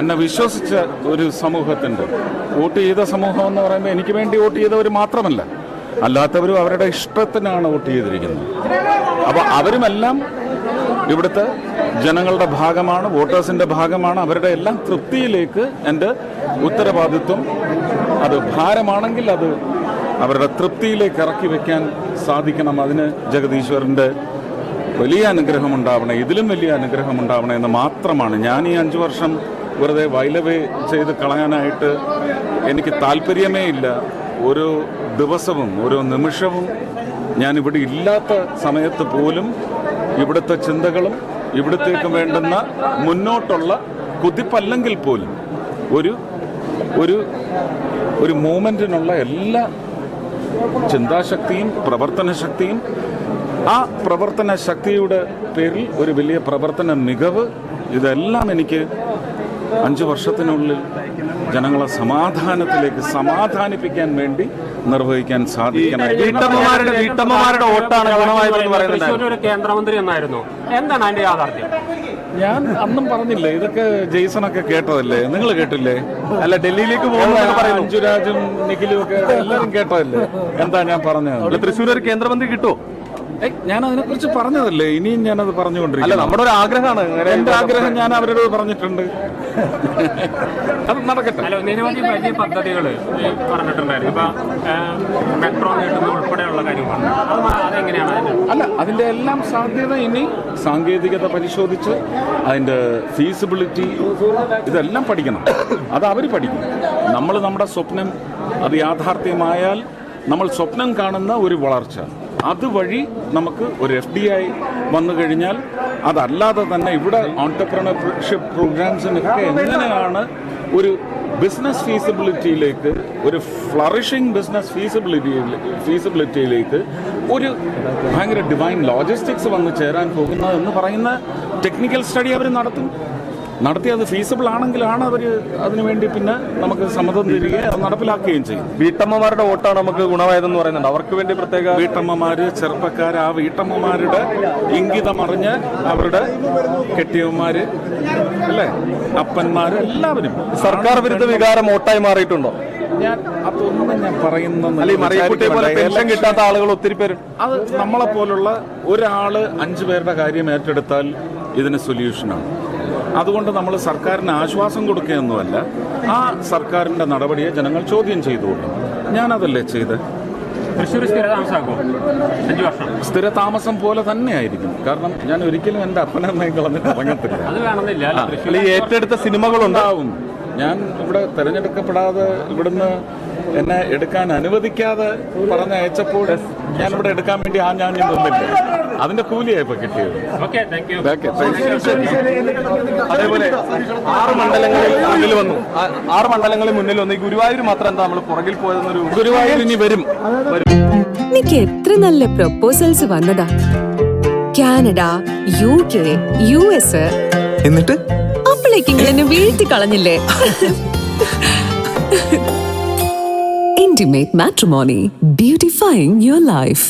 എന്നെ വിശ്വസിച്ച ഒരു സമൂഹത്തിൻ്റെ വോട്ട് ചെയ്ത സമൂഹം എന്ന് പറയുമ്പോൾ എനിക്ക് വേണ്ടി വോട്ട് ചെയ്തവർ മാത്രമല്ല, അല്ലാത്തവരും അവരുടെ ഇഷ്ടത്തിനാണ് വോട്ട് ചെയ്തിരിക്കുന്നത്. അപ്പോൾ അവരുമെല്ലാം ഇവിടുത്തെ ജനങ്ങളുടെ ഭാഗമാണ്, വോട്ടേഴ്സിൻ്റെ ഭാഗമാണ്. അവരുടെ എല്ലാം തൃപ്തിയിലേക്ക് എൻ്റെ ഉത്തരവാദിത്വം, അത് ഭാരമാണെങ്കിൽ അത് അവരുടെ തൃപ്തിയിലേക്ക് ഇറക്കി വെക്കാൻ സാധിക്കണം. അതിന് ജഗദീശ്വരൻ്റെ വലിയ അനുഗ്രഹം ഉണ്ടാവണേ, ഇതിലും വലിയ അനുഗ്രഹം ഉണ്ടാവണേ എന്ന് മാത്രമാണ്. ഞാൻ ഈ 5 വർഷം വെറുതെ വൈലവേ ചെയ്ത് കളയാനായിട്ട് എനിക്ക് താല്പര്യമേ ഇല്ല. ഓരോ ദിവസവും ഓരോ നിമിഷവും ഞാൻ ഇവിടെ ഇല്ലാത്ത സമയത്ത് പോലും ഇവിടുത്തെ ചിന്തകളും ഇവിടത്തേക്ക് വേണ്ടുന്ന മുന്നോട്ടുള്ള കുതിപ്പല്ലെങ്കിൽ പോലും ഒരു ഒരു ഒരു മൂവ്മെൻറ്റിനുള്ള എല്ലാ ചിന്താശക്തിയും പ്രവർത്തന ശക്തിയും, ആ പ്രവർത്തന ശക്തിയുടെ പേരിൽ ഒരു വലിയ പ്രവർത്തന മികവ്, ഇതെല്ലാം എനിക്ക് 5 വർഷത്തിനുള്ളിൽ ജനങ്ങളെ സമാധാനിപ്പിക്കാൻ വേണ്ടി നിർവഹിക്കാൻ സാധിക്കണം. വീട്ടമ്മമാരുടെ വോട്ടാണ് ഗുണമായതെന്ന് കേന്ദ്രമന്ത്രി എന്നായിരുന്നു. എന്താണ് അതിന്റെ യാഥാർത്ഥ്യം? ഞാൻ അന്നും പറഞ്ഞില്ലേ, ഇതൊക്കെ ജെയ്സണൊക്കെ കേട്ടതല്ലേ, നിങ്ങൾ കേട്ടില്ലേ? അല്ല, ഡൽഹിയിലേക്ക് പോകുന്നത് മഞ്ജുരാജും നിഖിലും ഒക്കെ എല്ലാവരും കേട്ടതല്ലേ? എന്താ ഞാൻ പറഞ്ഞത്? തൃശ്ശൂർ ഒരു കേന്ദ്രമന്ത്രി കിട്ടുമോ? ഞാൻ അതിനെക്കുറിച്ച് പറഞ്ഞതല്ലേ, ഇനിയും ഞാനത് പറഞ്ഞുകൊണ്ടിരിക്കും. നമ്മുടെ ഒരു ആഗ്രഹമാണ്, എന്റെ ആഗ്രഹം ഞാൻ അവരോട് പറഞ്ഞിട്ടുണ്ട്. അത് നടക്കട്ടെ. നിരവധി വലിയ പദ്ധതികൾ പറഞ്ഞിട്ടുണ്ടായിരുന്നു. ഇപ്പൊ മെട്രോ നീട്ടുന്നത് ഉൾപ്പെടെയുള്ള കാര്യങ്ങൾ, അതെങ്ങനെയാണ്? അല്ല, അതിന്റെ എല്ലാം സാധ്യത ഇനി സാങ്കേതികത പരിശോധിച്ച് അതിന്റെ ഫീസിബിലിറ്റി ഇതെല്ലാം പഠിക്കണം. അത് അവർ പഠിക്കണം. നമ്മൾ നമ്മുടെ സ്വപ്നം അത് യാഥാർത്ഥ്യമായാൽ നമ്മൾ സ്വപ്നം കാണുന്ന ഒരു വളർച്ച, അതുവഴി നമുക്ക് ഒരു FDI വന്നു കഴിഞ്ഞാൽ, അതല്ലാതെ തന്നെ ഇവിടെ ഓൺടർപ്രണർഷിപ്പ് പ്രോഗ്രാംസിനൊക്കെ എങ്ങനെയാണ് ഒരു ബിസിനസ് ഫീസിബിലിറ്റിയിലേക്ക്, ഒരു ഫ്ലറിഷിംഗ് ബിസിനസ് ഫീസിബിലിറ്റിയിലേക്ക് ഒരു ഭയങ്കര ഡിവൈൻ ലോജിസ്റ്റിക്സ് വന്ന് ചേരാൻ പോകുന്നത് എന്ന് പറയുന്ന ടെക്നിക്കൽ സ്റ്റഡി അവർ നടത്തി അത് ഫീസിബിൾ ആണെങ്കിലാണ് അവർ അതിനുവേണ്ടി പിന്നെ നമുക്ക് സമ്മതം തരികയും അത് നടപ്പിലാക്കുകയും ചെയ്യും. വീട്ടമ്മമാരുടെ വോട്ടാണ് നമുക്ക് ഗുണമായതെന്ന് പറയുന്നുണ്ട്. അവർക്ക് വേണ്ടി പ്രത്യേക വീട്ടമ്മമാര്, ചെറുപ്പക്കാർ, ആ വീട്ടമ്മമാരുടെ ഇംഗിതമറിഞ്ഞ് അവരുടെ കെട്ടിയവന്മാര്, അല്ലേ, അപ്പന്മാര്, എല്ലാവരും സർക്കാർ വിരുദ്ധ വികാരം വോട്ടായി മാറിയിട്ടുണ്ടോ? അതൊന്നും ഞാൻ പറയുന്ന പെൻഷൻ കിട്ടാത്ത ആളുകൾ ഒത്തിരി പേര്. അത് നമ്മളെ പോലുള്ള ഒരാള് 5 പേരുടെ കാര്യം ഏറ്റെടുത്താൽ ഇതിന് സൊല്യൂഷനാണ്. അതുകൊണ്ട് നമ്മൾ സർക്കാരിന് ആശ്വാസം കൊടുക്കുകയൊന്നുമല്ല, ആ സർക്കാരിന്റെ നടപടിയെ ജനങ്ങൾ ചോദ്യം ചെയ്തുകൊള്ളു. ഞാനതല്ലേ ചെയ്ത്. തൃശ്ശൂർ സ്ഥിരതാമസം പോലെ തന്നെയായിരിക്കും. കാരണം ഞാൻ ഒരിക്കലും എന്റെ അപ്പനമ്മയെ കളഞ്ഞിട്ട് ഇറങ്ങത്തില്ല. ഏറ്റെടുത്ത സിനിമകളുണ്ടാവും. ഞാൻ ഇവിടെ തെരഞ്ഞെടുക്കപ്പെടാതെ ഇവിടുന്ന് എന്നെ എടുക്കാൻ അനുവദിക്കാതെ പറഞ്ഞയച്ചപ്പോൾ ഞാനിവിടെ എടുക്കാൻ വേണ്ടി ഞാൻ നിന്നില്ല. അതിന്റെ കൂലിയായി ഇപ്പൊ കിട്ടിയത്. അതേപോലെ 6 മണ്ഡലങ്ങളിൽ മുന്നിൽ വന്നു. 6 മണ്ഡലങ്ങളിൽ മുന്നിൽ വന്നു. ഈ ഗുരുവായൂർ മാത്രം എന്താ നമ്മൾ പുറകിൽ പോയതെന്നൊരു. ഗുരുവായൂർ ഇനി വരും. എനിക്ക് എത്ര നല്ല പ്രപ്പോസൽസ് വന്നതാ. Canada, UK, US. എന്നിട്ട് അപ്പോഴേക്കും എന്നെ വീഴ്ത്തി കളഞ്ഞില്ലേ? Intimate Matrimony, beautifying your life.